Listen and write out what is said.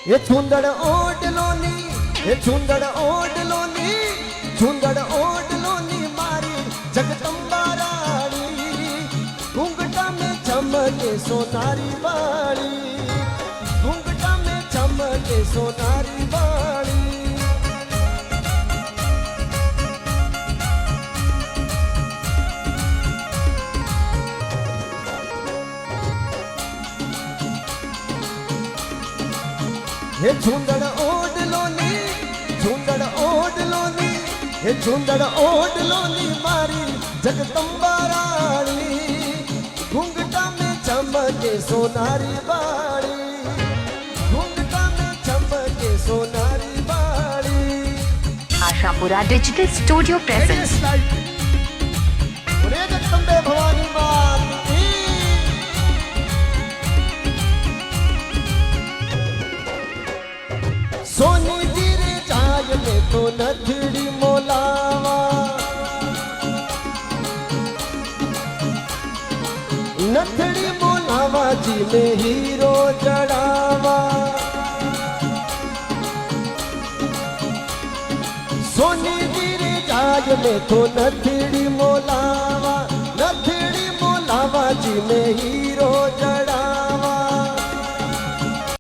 એ છુંદડ ઓઢલોની, એ છુંદડ ઓઢલોની, છુંદડ ઓઢલોની મારી જગદંબા રાણી, ઘૂંઘટા में ચમકે સોનારી વાળી, ઘૂંઘટા में ચમકે સોનારી વાળી। हे झुंदड़ ओढ़लोनी, झुंदड़ ओढ़लोनी, हे झुंदड़ ओढ़लोनी मारी जगदंबा रानी, घूंघटा में चमके सोनारी बाड़ी, घूंघटा में चमके सोनारी बाड़ी। Ashapura digital studio presents. बोले जगदंबे भवानी मात की। सोनी गिरे जाय में तो नथड़ी मोलावा, नथड़ी मोलावा जी में हीरो जड़ावा। सोनी गिरे जाय में तो नथड़ी मोलावा, नथड़ी मोलावा जी में ही